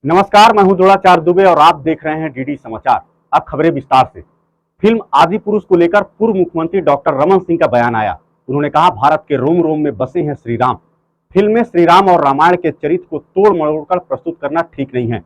नमस्कार, मैं हूं द्रोणाचार्य दुबे और आप देख रहे हैं डीडी समाचार। अब खबरें विस्तार से। फिल्म आदि पुरुष को लेकर पूर्व मुख्यमंत्री डॉक्टर रमन सिंह का बयान आया। उन्होंने कहा, भारत के रोम रोम में बसे हैं श्री राम। फिल्म में श्री राम और रामायण के चरित्र को तोड़ मरोड़कर प्रस्तुत करना ठीक नहीं है।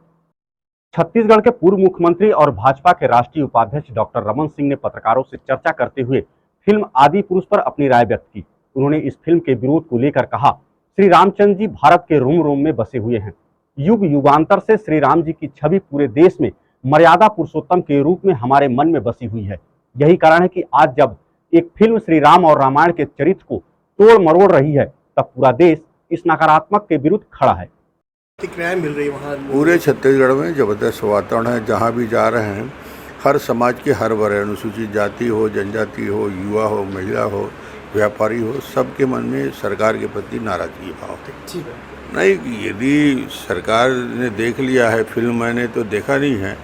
छत्तीसगढ़ के पूर्व मुख्यमंत्री और भाजपा के राष्ट्रीय उपाध्यक्ष डॉक्टर रमन सिंह ने पत्रकारों से चर्चा करते हुए फिल्म आदि पुरुष पर अपनी राय व्यक्त की। उन्होंने इस फिल्म के विरोध को लेकर कहा, श्री रामचंद्र जी भारत के रोम रोम में बसे हुए हैं। युग युगांतर से श्री राम जी की छवि पूरे देश में मर्यादा पुरुषोत्तम के रूप में हमारे मन में बसी हुई है। यही कारण है कि आज जब एक फिल्म श्री राम और रामायण के चरित्र को तोड़ मरोड़ रही है, तब पूरा देश इस नकारात्मक के विरुद्ध खड़ा है। मिल रही वहाँ पूरे छत्तीसगढ़ में जबरदस्त वातावरण है। जहाँ भी जा रहे हैं, हर समाज के हर वर्ग, अनुसूचित जाति हो, जनजाति हो, युवा हो, महिला हो, व्यापारी हो, सबके मन में सरकार के प्रति नाराजगी भाव थे। नहीं, यदि सरकार ने देख लिया है, फिल्म मैंने तो देखा नहीं है,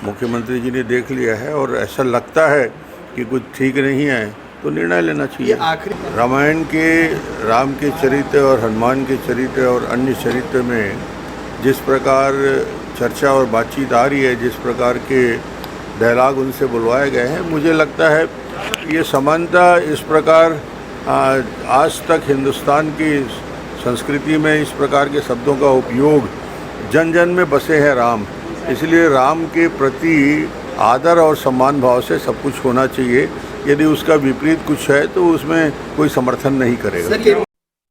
मुख्यमंत्री जी ने देख लिया है और ऐसा लगता है कि कुछ ठीक नहीं है तो निर्णय लेना चाहिए। रामायण के राम के चरित्र और हनुमान के चरित्र और अन्य चरित्र में जिस प्रकार चर्चा और बातचीत आ रही है, जिस प्रकार के डायलॉग उनसे बुलवाए गए हैं, मुझे लगता है ये समानता इस प्रकार आज तक हिंदुस्तान की संस्कृति में इस प्रकार के शब्दों का उपयोग जन जन में बसे हैं राम। इसलिए राम के प्रति आदर और सम्मान भाव से सब कुछ होना चाहिए। यदि उसका विपरीत कुछ है तो उसमें कोई समर्थन नहीं करेगा।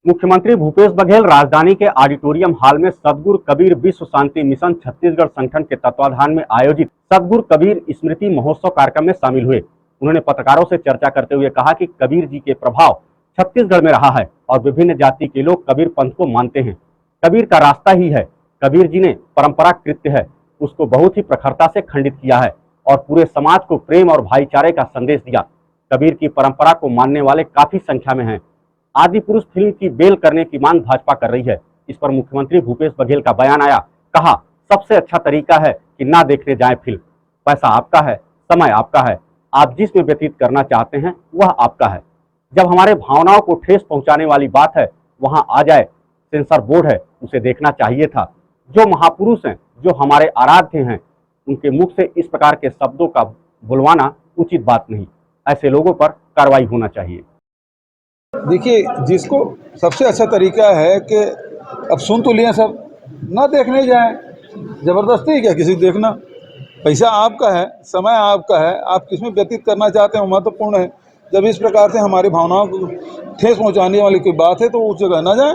मुख्यमंत्री भूपेश बघेल राजधानी के ऑडिटोरियम हॉल में सदगुरु कबीर विश्व शांति मिशन छत्तीसगढ़ संगठन के तत्वाधान में आयोजित सदगुरु कबीर स्मृति महोत्सव कार्यक्रम में शामिल हुए। उन्होंने पत्रकारों से चर्चा करते हुए कहा कि कबीर जी के प्रभाव छत्तीसगढ़ में रहा है और विभिन्न जाति के लोग कबीर पंथ को मानते हैं। कबीर का रास्ता ही है। कबीर जी ने परंपरा कृत्य है, उसको बहुत ही प्रखरता से खंडित किया है और पूरे समाज को प्रेम और भाईचारे का संदेश दिया। कबीर की परंपरा को मानने वाले काफी संख्या में हैं। आदि पुरुष फिल्म की बेल करने की मांग भाजपा कर रही है। इस पर मुख्यमंत्री भूपेश बघेल का बयान आया। कहा, सबसे अच्छा तरीका है कि ना देखने जाएं फिल्म। पैसा आपका है, समय आपका है, आप जिसमें व्यतीत करना चाहते हैं वह आपका है। जब हमारे भावनाओं को ठेस पहुंचाने वाली बात है, वहां आ जाए। सेंसर बोर्ड है, उसे देखना चाहिए था। जो महापुरुष हैं, जो हमारे आराध्य हैं, उनके मुख से इस प्रकार के शब्दों का बुलवाना उचित बात नहीं। ऐसे लोगों पर कार्रवाई होना चाहिए। देखिए, जिसको सबसे अच्छा तरीका है कि अब सुन तो लिया सब, ना देखने जाएं। ज़बरदस्ती क्या किसी देखना? पैसा आपका है, समय आपका है, आप किसमें व्यतीत करना चाहते हैं महत्वपूर्ण है। जब इस प्रकार से हमारी भावनाओं को ठेस पहुंचाने वाली कोई बात है तो उस जगह ना जाएं।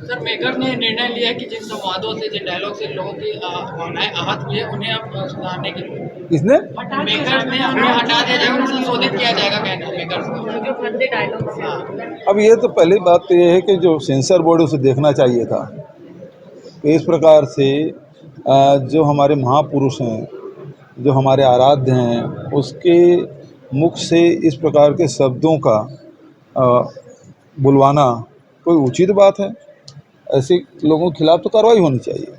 सर, मेकर ने निर्णय लिया है कि जिन संवादों से, जिन डायलॉग से लोगों की भावनाएं आहत हुई है, उन्हें अब सुधारने के लिए इसने मेकर ने उन्हें हटा दिया जाएगा, उन्हें संशोधित किया जाएगा, कहना है मेकर से। अब ये तो पहली बात तो ये है कि जो सेंसर बोर्ड उसे देखना चाहिए था। इस प्रकार से जो हमारे महापुरुष हैं, जो हमारे आराध्य हैं, उसके मुख से इस प्रकार के शब्दों का बुलवाना कोई उचित बात है? ऐसे लोगों के खिलाफ तो कार्रवाई होनी चाहिए।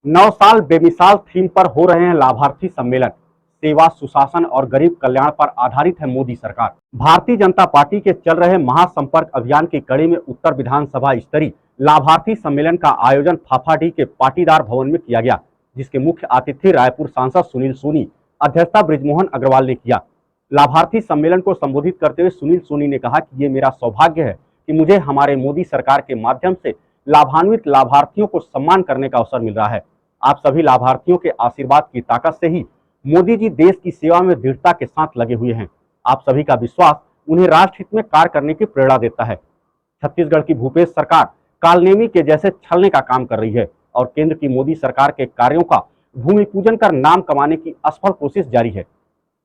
9 साल बेमिसाल थीम पर हो रहे हैं लाभार्थी सम्मेलन। सेवा, सुशासन और गरीब कल्याण पर आधारित है मोदी सरकार। भारतीय जनता पार्टी के चल रहे महासंपर्क अभियान की कड़ी में उत्तर विधानसभा स्तरीय लाभार्थी सम्मेलन का आयोजन फाफाडीह के पाटीदार भवन में किया गया, जिसके मुख्य अतिथि रायपुर सांसद सुनील सोनी, अध्यक्षता बृजमोहन अग्रवाल ने किया। लाभार्थी सम्मेलन को संबोधित करते हुए सुनील सोनी ने कहा कि ये मेरा सौभाग्य है कि मुझे हमारे मोदी सरकार के माध्यम से लाभान्वित लाभार्थियों को सम्मान करने का अवसर मिल रहा है। आप सभी लाभार्थियों के आशीर्वाद की ताकत से ही मोदी जी देश की सेवा में दृढ़ता के साथ लगे हुए हैं। आप सभी का विश्वास उन्हें राष्ट्र हित में कार्य करने की प्रेरणा देता है। छत्तीसगढ़ की भूपेश सरकार कालनेमी के जैसे छलने का काम कर रही है और केंद्र की मोदी सरकार के कार्यों का भूमि पूजन कर नाम कमाने की असफल कोशिश जारी है।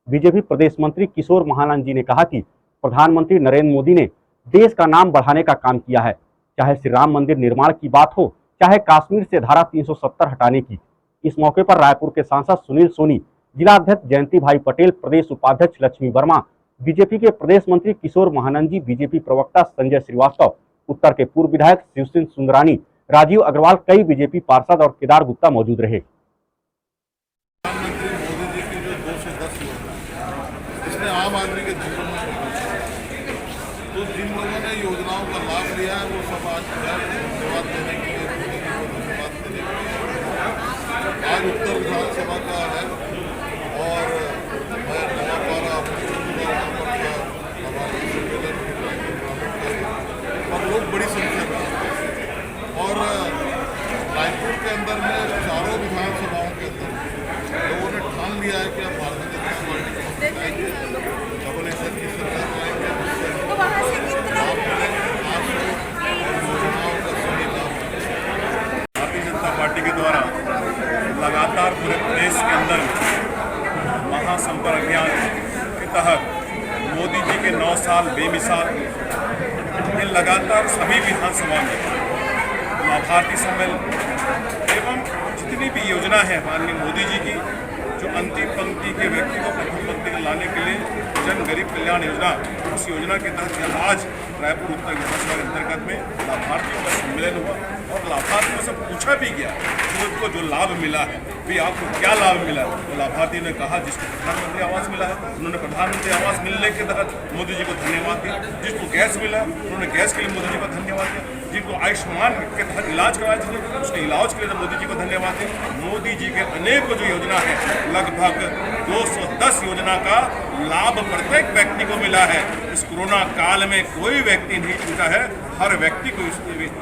बीजेपी प्रदेश मंत्री किशोर महानंद जी ने कहा कि प्रधानमंत्री नरेंद्र मोदी ने देश का नाम बढ़ाने का काम किया है, चाहे श्री राम मंदिर निर्माण की बात हो, चाहे कश्मीर से धारा 370 हटाने की। इस मौके पर रायपुर के सांसद सुनील सोनी, जिला अध्यक्ष जयंती भाई पटेल, प्रदेश उपाध्यक्ष लक्ष्मी वर्मा, बीजेपी के प्रदेश मंत्री किशोर महानंद जी, बीजेपी प्रवक्ता संजय श्रीवास्तव, उत्तर के पूर्व विधायक शिवसिंह सुंदरानी, राजीव अग्रवाल, कई बीजेपी पार्षद और केदार गुप्ता मौजूद रहे। आम आदमी के जीवन में तो जिन लोगों ने योजनाओं का लाभ लिया है वो सब आज धन्यवाद देने के लिए, बात देने के लिए द्वारा लगातार पूरे प्रदेश के अंदर महासंपर्क अभियान के तहत मोदी जी के 9 साल बेमिसाल ये लगातार सभी विधानसभा में लाभार्थी सम्मेलन एवं जितनी भी योजना है माननीय मोदी जी की जो अंतिम पंक्ति के व्यक्ति को प्रथम पंक्ति में लाने के लिए जन गरीब कल्याण योजना, उस योजना के तहत आज रायपुर उत्तर विधानसभा के अंतर्गत में लाभार्थियों का सम्मेलन हुआ और लाभार्थियों से पूछा भी गया कि उनको जो लाभ मिला है भी आपको क्या लाभ मिला है। तो लाभार्थी ने कहा जिसको प्रधानमंत्री आवास मिला है उन्होंने प्रधानमंत्री आवास मिलने के तहत मोदी जी को धन्यवाद दिया, जिसको गैस मिला उन्होंने गैस के लिए मोदी जी को धन्यवाद दिया, जिनको आयुष्मान के तहत इलाज करवाया था उसके इलाज के लिए मोदी जी को धन्यवाद दिया। मोदी जी के अनेक जो योजना है लगभग 210 योजना का लाभ प्रत्येक व्यक्ति को मिला है। इस कोरोना काल में कोई व्यक्ति नहीं छूटा है, हर व्यक्ति को इस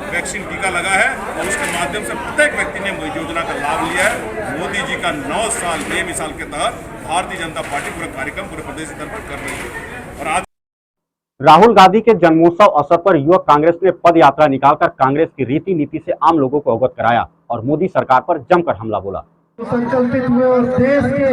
वैक्सीन टीका लगा है और उसके माध्यम से प्रत्येक व्यक्ति ने योजना का लाभ लिया है। मोदी जी का 9 साल बेमिसाल के तहत भारतीय जनता पार्टी पूरा कार्यक्रम पूरे प्रदेश स्तर पर कर रही है। और आज राहुल गांधी के जन्मोत्सव अवसर पर युवक कांग्रेस ने पद यात्रा निकालकर कांग्रेस की रीति नीति से आम लोगों को अवगत कराया और मोदी सरकार पर जमकर हमला बोला। संकल्पित हुए और देश के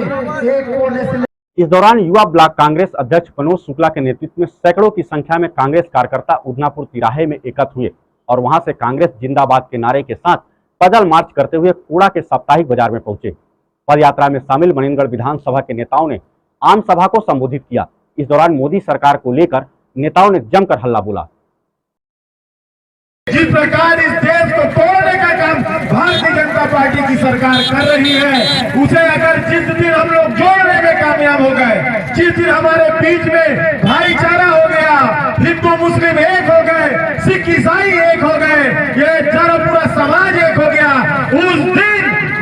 एक कोने से इस दौरान युवा ब्लॉक कांग्रेस अध्यक्ष मनोज शुक्ला के नेतृत्व में सैकड़ों की संख्या में कांग्रेस कार्यकर्ता उदनापुर तिराहे में एकत्र हुए और वहां से कांग्रेस जिंदाबाद के नारे के साथ पैदल मार्च करते हुए कोड़ा के साप्ताहिक बाजार में पहुंचे। पद यात्रा में शामिल मणिनगढ़ विधानसभा के नेताओं ने आम सभा को संबोधित किया। इस दौरान मोदी सरकार को लेकर नेताओं ने जमकर हल्ला बोला। जिस प्रकार इस देश को तोड़ने का काम भारतीय जनता पार्टी की सरकार कर रही है, उसे अगर जिस दिन हम लोग जोड़ने में कामयाब हो गए, जिस दिन हमारे बीच में भाईचारा हो गया, हिंदू मुस्लिम एक हो गए, सिख ईसाई एक हो गए, ये पूरा समाज एक हो गया, उस दिन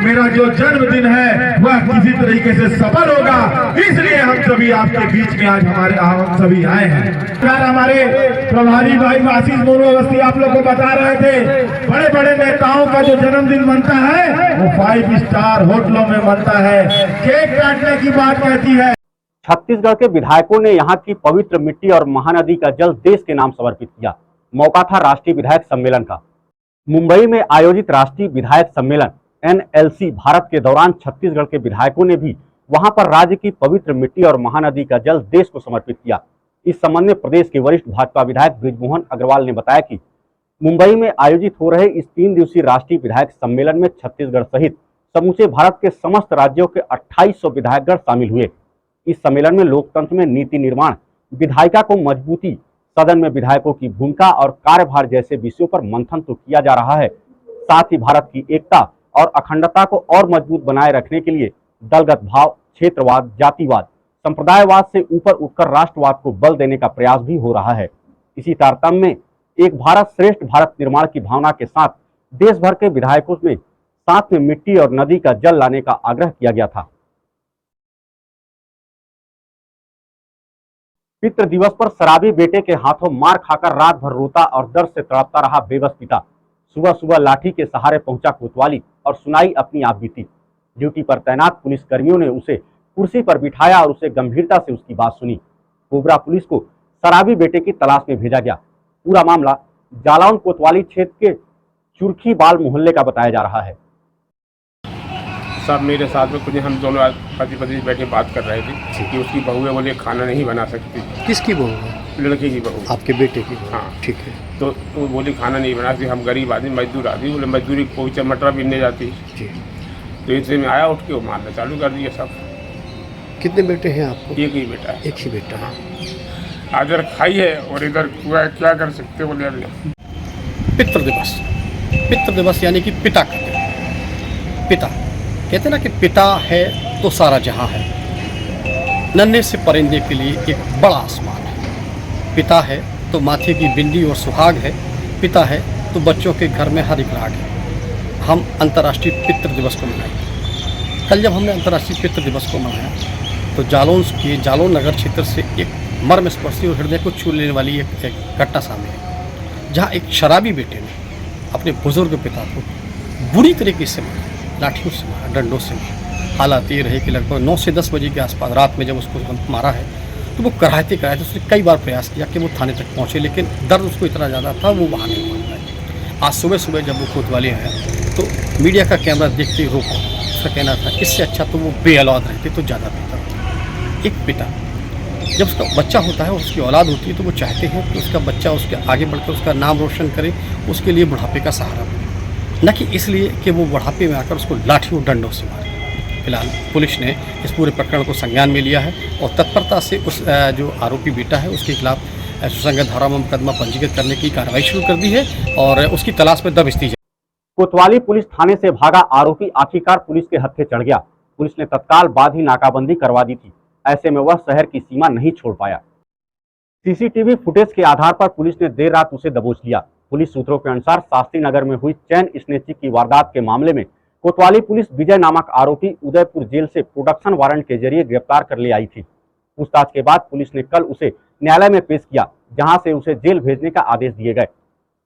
मेरा जो जन्मदिन है वह किसी तरीके से सफल होगा। इसलिए हम सभी आपके बीच में आज हम सभी आए हैं। हमारे प्रभारी भाई आशीष मोनू अवस्थी आप लोग को बता रहे थे, बड़े बड़े नेताओं का जो जन्मदिन बनता है वो 5 स्टार होटलों में बनता है, केक काटने की बात कहती है। छत्तीसगढ़ के विधायकों ने यहां की पवित्र मिट्टी और महानदी का जल देश के नाम समर्पित किया। मौका था राष्ट्रीय विधायक सम्मेलन का। मुंबई में आयोजित राष्ट्रीय विधायक सम्मेलन NLC भारत के दौरान छत्तीसगढ़ के विधायकों ने भी वहां पर राज्य की पवित्र मिट्टी और महानदी का जल देश को समर्पित किया। इस संबंध में प्रदेश के वरिष्ठ भाजपा विधायक बृजमोहन अग्रवाल ने बताया कि मुंबई में आयोजित हो रहे इस 3 दिवसीय राष्ट्रीय विधायक सम्मेलन में छत्तीसगढ़ सहित समूचे भारत के समस्त राज्यों के 2800 विधायकगण शामिल हुए। इस सम्मेलन में लोकतंत्र में नीति निर्माण, विधायिका को मजबूती, सदन में विधायकों की भूमिका और कार्यभार जैसे विषयों पर मंथन तो किया जा रहा है, साथ ही भारत की एकता और अखंडता को और मजबूत बनाए रखने के लिए दलगत भाव, क्षेत्रवाद, जातिवाद, संप्रदायवाद से ऊपर उठकर राष्ट्रवाद को बल देने का प्रयास भी हो रहा है। इसी तारतम्य में एक भारत श्रेष्ठ भारत निर्माण की भावना के साथ देश भर के विधायकों में साथ में मिट्टी और नदी का जल लाने का आग्रह किया गया था। पितृ दिवस पर शराबी बेटे के हाथों मार खाकर रात भर रोता और दर्द से तड़पता रहा बेबस पिता सुबह सुबह लाठी के सहारे पहुंचा कोतवाली और सुनाई अपनी आप बीती। ड्यूटी पर तैनात पुलिस कर्मियों ने उसे कुर्सी पर बिठाया और उसे गंभीरता से उसकी बात सुनी। कोबरा पुलिस को शराबी बेटे की तलाश में भेजा गया। पूरा मामला जालौन कोतवाली क्षेत्र के चुरखी बाल मोहल्ले का बताया जा रहा है। सब मेरे साथ में कुछ हम दोनों पति पत्नी बैठे बात कर रहे थे कि उसकी बहू है, बोले खाना नहीं बना सकती। किसकी बहू है? लड़के की बहू। आपके बेटे की? हाँ ठीक है। तो वो बोली खाना नहीं बना सकती, हम गरीब आदमी मजदूर आदमी, बोले मजदूरी कोई मटर बीनने जाती। जी। तो इससे में आया, उठ के वो मारना चालू कर दिया सब। कितने बेटे हैं आपको? एक ही बेटा है। एक ही बेटा। हाँ, इधर खाई है और इधर हुआ, क्या कर सकते बोले। पितृ दिवस यानी कि पिता का दिन। पिता कहते ना कि पिता है तो सारा जहां है। नन्हे से परिंदे के लिए एक बड़ा आसमान है। पिता है तो माथे की बिंदी और सुहाग है। पिता है तो बच्चों के घर में हर एक राग है। हम अंतर्राष्ट्रीय पितृ दिवस को मनाएंगे। कल जब हमने अंतर्राष्ट्रीय पितृ दिवस को मनाया तो जालौन नगर क्षेत्र से एक मर्मस्पर्शी और हृदय को छू लेने वाली एक घटना सामने आई, जहाँ एक शराबी बेटे ने अपने बुजुर्ग पिता को बुरी तरीके से मारा, लाठियों से मारा, डंडों से मारा। हालात ये रहे कि लगभग 9 से 10 बजे के आसपास रात में जब उसको मारा है तो वो कराहते उसने कई बार प्रयास किया कि वो थाने तक पहुँचे, लेकिन दर्द उसको इतना ज़्यादा था वो वहाँ नहीं पहुँच पाए। आज सुबह जब वो कोतवाली आया तो मीडिया का कैमरा देखते ही रोका। उसका कहना था इससे अच्छा तो वो बेऔलाद रहते तो ज़्यादा बेहतर होता। एक पिता जब उसका बच्चा होता है, उसकी औलाद होती है, तो वो चाहते हैं कि उसका बच्चा उसके आगे बढ़कर उसका नाम रोशन करे, उसके लिए बुढ़ापे का सहारा बने, न कि इसलिए कि वो बुढ़ापे में आकर उसको लाठी और डंडों से मारे। फिलहाल पुलिस ने इस पूरे प्रकरण को संज्ञान में लिया है और तत्परता से उस जो आरोपी बेटा है उसके खिलाफ सुसंगत धारा में मुकदमा पंजीकृत करने की कार्रवाई शुरू कर दी है और उसकी तलाश में दबिश दी जाए। कोतवाली पुलिस थाने से भागा आरोपी आखिरकार पुलिस के हत्थे चढ़ गया। पुलिस ने तत्काल बाद ही नाकाबंदी करवा दी थी। ऐसे में वह शहर की सीमा नहीं छोड़ पाया। सीसीटीवी फुटेज के आधार पर पुलिस ने देर रात उसे दबोच लिया। पुलिस सूत्रों के अनुसार शास्त्री नगर में हुई चैन स्नेचिंग की वारदात के मामले में कोतवाली पुलिस विजय नामक आरोपी उदयपुर जेल से प्रोडक्शन वारंट के जरिए गिरफ्तार कर ले आई थी। पूछताछ के बाद पुलिस ने कल उसे न्यायालय में पेश किया, जहां से उसे जेल भेजने का आदेश दिए गए।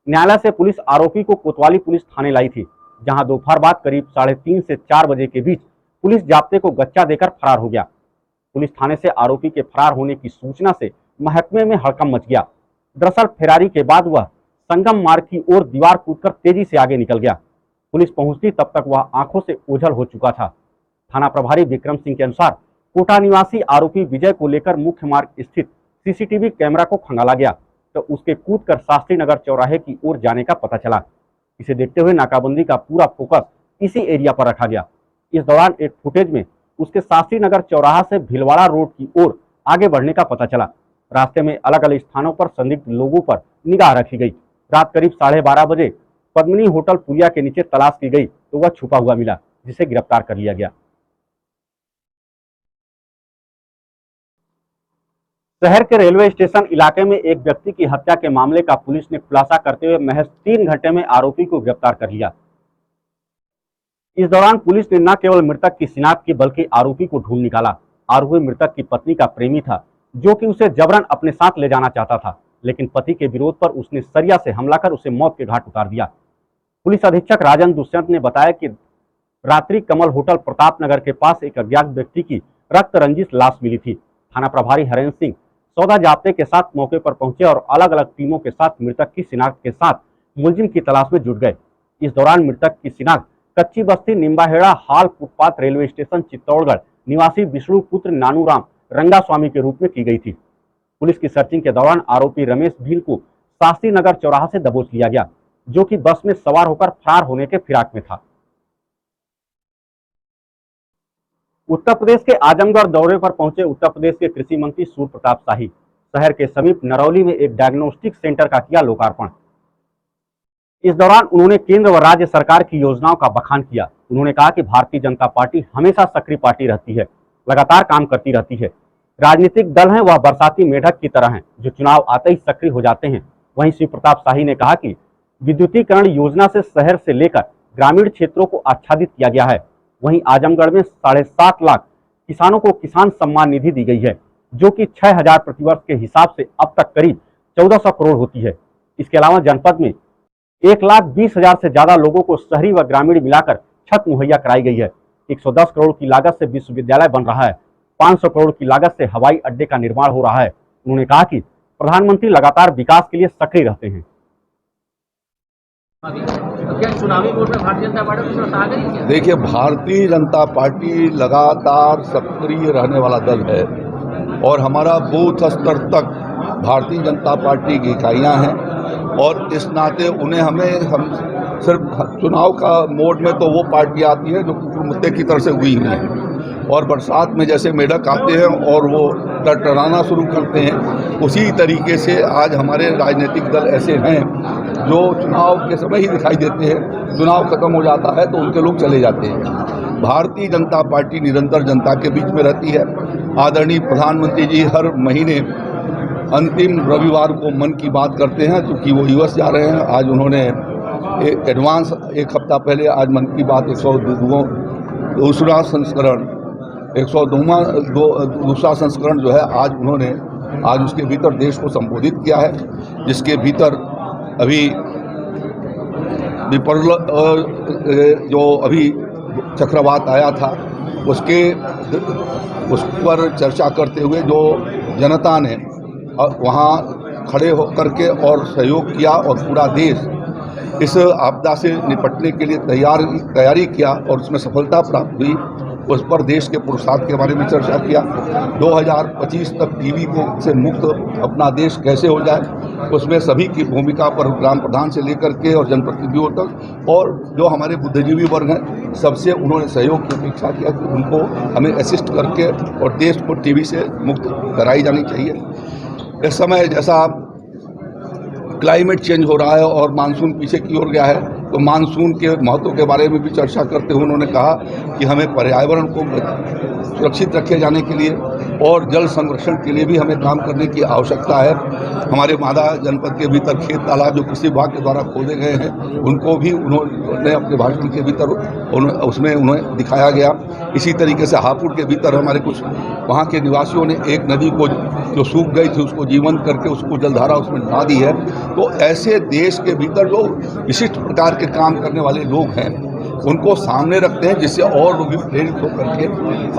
न्यायालय से पुलिस आरोपी को कोतवाली पुलिस थाने लाई थी, जहां दोपहर बाद करीब 3:30 से 4 बजे के बीच पुलिस जाब्ते को गच्चा देकर फरार हो गया। पुलिस थाने से आरोपी के फरार होने की सूचना से महकमे में हड़कंप मच गया। दरअसल फरारी के बाद वह संगम मार्ग की ओर दीवार कूदकर तेजी से आगे निकल गया। पुलिस पहुंचती तब तक वह आंखों से ओझल हो चुका था। थाना प्रभारी विक्रम सिंह के अनुसार कोटा निवासी आरोपी विजय को लेकर मुख्य मार्ग स्थित सीसीटीवी कैमरा को खंगाला गया तो उसके कूदकर शास्त्री नगर चौराहे की ओर जाने का पता चला। इसे देखते हुए नाकाबंदी का पूरा फोकस इसी एरिया पर रखा गया। इस दौरान एक फुटेज में उसके शास्त्री नगर चौराहा से भिलवाड़ा रोड की ओर आगे बढ़ने का पता चला। रास्ते में अलग अलग स्थानों पर संदिग्ध लोगों पर निगाह रखी गई। रात करीब 12:30 बजे पद्मिनी होटल पुलिया के नीचे तलाश की गई तो वह छुपा हुआ मिला, जिसे गिरफ्तार कर लिया गया। शहर के रेलवे स्टेशन इलाके में एक व्यक्ति की हत्या के मामले का पुलिस ने खुलासा करते हुए महज 3 घंटे में आरोपी को गिरफ्तार कर लिया। इस दौरान पुलिस ने न केवल मृतक की शिनाख्त की बल्कि आरोपी को ढूंढ निकाला। आरोपी मृतक की पत्नी का प्रेमी था, जो कि उसे जबरन अपने साथ ले जाना चाहता था, लेकिन पति के विरोध पर उसने सरिया से हमला कर उसे मौत के घाट उतार दिया। पुलिस अधीक्षक राजन दुष्यंत ने बताया कि रात्रि कमल होटल प्रताप नगर के पास एक अज्ञात व्यक्ति की रक्त रंजित लाश मिली थी। थाना प्रभारी हरेंद्र सिंह सौदा जाब्ते के साथ मौके पर पहुंचे और अलग अलग टीमों के साथ मृतक की शिनाख्त के साथ मुलजिम की तलाश में जुट गए। इस दौरान मृतक की शिनाख्त कच्ची बस्ती निम्बाहेड़ा हाल फुटपाथ रेलवे स्टेशन चित्तौड़गढ़ निवासी विष्णु पुत्र नानूराम रंगास्वामी के रूप में की गई थी। पुलिस की सर्चिंग के दौरान आरोपी रमेश भील को शास्त्री नगर चौराहा से दबोच लिया गया, जो कि बस में सवार होकर फरार होने के फिराक में था। उत्तर प्रदेश के आजमगढ़ दौरे पर पहुंचे उत्तर प्रदेश के कृषि मंत्री सूर्य प्रताप शाही शहर के समीप नरौली में एक डायग्नोस्टिक सेंटर का किया लोकार्पण। इस दौरान उन्होंने केंद्र व राज्य सरकार की योजनाओं का बखान किया। उन्होंने कहा कि भारतीय जनता पार्टी हमेशा सक्रिय पार्टी रहती है, लगातार काम करती रहती है। राजनीतिक दल हैं वह बरसाती मेढक की तरह हैं, जो चुनाव आते ही सक्रिय हो जाते हैं। वहीं श्री प्रताप शाही ने कहा कि विद्युतीकरण योजना से शहर से लेकर ग्रामीण क्षेत्रों को आच्छादित किया गया है। वहीं आजमगढ़ में 7.5 लाख किसानों को किसान सम्मान निधि दी गई है, जो कि 6000 प्रतिवर्ष के हिसाब से अब तक करीब 1400 करोड़ होती है। इसके अलावा जनपद में 1,20,000 से ज्यादा लोगों को शहरी व ग्रामीण मिलाकर छत मुहैया कराई गई है। 110 करोड़ की लागत से विश्वविद्यालय बन रहा है। 500 करोड़ की लागत से हवाई अड्डे का निर्माण हो रहा है। उन्होंने कहा कि प्रधानमंत्री लगातार विकास के लिए सक्रिय रहते हैं। चुनावी वोट में भारतीय जनता पार्टी आ गई क्या? देखिए, भारतीय जनता पार्टी लगातार सक्रिय रहने वाला दल है और हमारा बूथ स्तर तक भारतीय जनता पार्टी की इकाइयाँ हैं और इस नाते उन्हें हम सिर्फ चुनाव का मोड में तो वो पार्टी आती है जो मुद्दे की तरफ से हुई है और बरसात में जैसे मेढक आते हैं और वो टरटराना शुरू करते हैं, उसी तरीके से आज हमारे राजनीतिक दल ऐसे हैं जो चुनाव के समय ही दिखाई देते हैं। चुनाव खत्म हो जाता है तो उनके लोग चले जाते हैं। भारतीय जनता पार्टी निरंतर जनता के बीच में रहती है। आदरणीय प्रधानमंत्री जी हर महीने अंतिम रविवार को मन की बात करते हैं, क्योंकि वो यूएस जा रहे हैं। आज उन्होंने एडवांस एक हफ्ता पहले आज मन की बात 102वां संस्करण 102वां संस्करण जो है आज उन्होंने आज उसके भीतर देश को संबोधित किया है, जिसके भीतर अभी जो अभी चक्रवात आया था उस पर चर्चा करते हुए जो जनता ने वहाँ खड़े होकर के और सहयोग किया और पूरा देश इस आपदा से निपटने के लिए तैयारी किया और उसमें सफलता प्राप्त हुई। उस पर देश के पुरुषार्थ के बारे में चर्चा किया। 2025 तक टीबी को से मुक्त अपना देश कैसे हो जाए, उसमें सभी की भूमिका पर ग्राम प्रधान से लेकर के और जनप्रतिनिधियों तक और जो हमारे बुद्धिजीवी वर्ग हैं सबसे उन्होंने सहयोग की अपेक्षा किया कि उनको हमें असिस्ट करके और देश को टीबी से मुक्त कराई जानी चाहिए। इस समय जैसा क्लाइमेट चेंज हो रहा है और मानसून पीछे की ओर गया है, तो मानसून के महत्व के बारे में भी चर्चा करते हुए उन्होंने कहा कि हमें पर्यावरण को सुरक्षित रखे जाने के लिए और जल संरक्षण के लिए भी हमें काम करने की आवश्यकता है। हमारे मादा जनपद के भीतर खेत तालाब जो कृषि विभाग के द्वारा खोदे गए हैं उनको भी उन्होंने अपने भाषण के भीतर उसमें उन्हें दिखाया गया। इसी तरीके से हापुड़ के भीतर हमारे कुछ वहाँ के निवासियों ने एक नदी को जो सूख गई थी उसको जीवंत करके उसको जलधारा उसमें डा दी है। तो ऐसे देश के भीतर जो विशिष्ट प्रकार के काम करने वाले लोग हैं उनको सामने रखते हैं, जिससे और लोग भी प्रेरित होकर के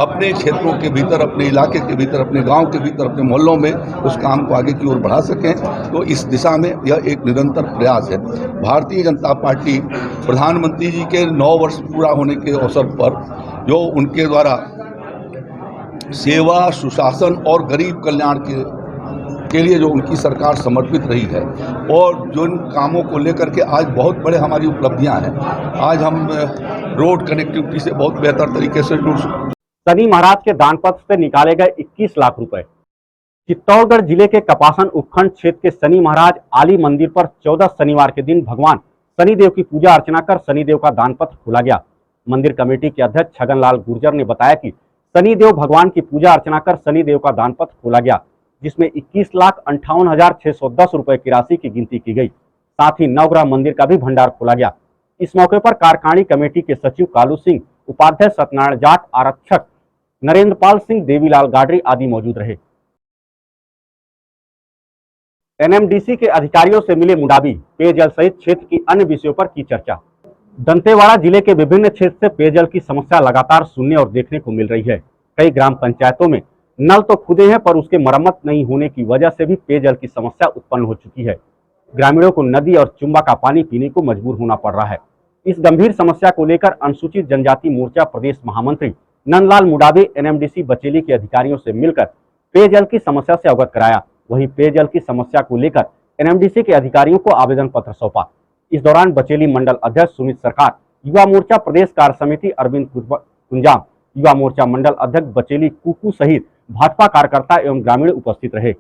अपने क्षेत्रों के भीतर, अपने इलाके के भीतर, अपने गांव के भीतर, अपने मोहल्लों में उस काम को आगे की ओर बढ़ा सकें। तो इस दिशा में यह एक निरंतर प्रयास है। भारतीय जनता पार्टी प्रधानमंत्री जी के 9 वर्ष पूरा होने के अवसर पर जो उनके द्वारा सेवा, सुशासन और गरीब कल्याण के लिए जो उनकी सरकार समर्पित रही है और जो इन कामों को लेकर के आज बहुत बड़े हमारी उपलब्धियां हैं। आज हम रोड कनेक्टिविटी से बहुत बेहतर तरीके से जुड़ शनि महाराज के दानपत्र से निकाले गए 21 लाख रुपए। चित्तौड़गढ़ जिले के कपासन उपखंड क्षेत्र के शनि महाराज आली मंदिर पर 14 शनिवार के दिन भगवान शनिदेव की पूजा अर्चना कर शनिदेव का दानपत्र खोला गया। मंदिर कमेटी के अध्यक्ष छगनलाल गुर्जर ने बताया कि शनिदेव भगवान की पूजा अर्चना कर शनिदेव का दानपत्र खोला गया, जिसमें 21,58,610 रुपए की राशि की गिनती की गई। साथ ही नवग्रह मंदिर का भी भंडार खोला गया। इस मौके पर कार्यकारिणी कमेटी के सचिव कालू सिंह, उपाध्यक्ष सत्यनारायण जाट, आरक्षक नरेंद्र पाल सिंह, देवीलाल गाडरी आदि मौजूद रहे। एनएमडीसी के अधिकारियों से मिले मुडाबी, पेयजल सहित क्षेत्र की अन्य विषयों पर की चर्चा। दंतेवाड़ा जिले के विभिन्न क्षेत्र से पेयजल की समस्या लगातार सुनने और देखने को मिल रही है। कई ग्राम पंचायतों में नल तो खुदे हैं पर उसके मरम्मत नहीं होने की वजह से भी पेयजल की समस्या उत्पन्न हो चुकी है। ग्रामीणों को नदी और चुम्बा का पानी पीने को मजबूर होना पड़ रहा है। इस गंभीर समस्या को लेकर अनुसूचित जनजाति मोर्चा प्रदेश महामंत्री नंदलाल मुडाबे एनएमडीसी बचेली के अधिकारियों से मिलकर पेयजल की समस्या से अवगत कराया। वहीं पेयजल की समस्या को लेकर एनएमडीसी के अधिकारियों को आवेदन पत्र सौंपा। इस दौरान बचेली मंडल अध्यक्ष सुमित सरकार, युवा मोर्चा प्रदेश कार्य समिति अरविंद कुंजाम, युवा मोर्चा मंडल अध्यक्ष बचेली कुकू सहित भाजपा कार्यकर्ता एवं ग्रामीण उपस्थित रहे।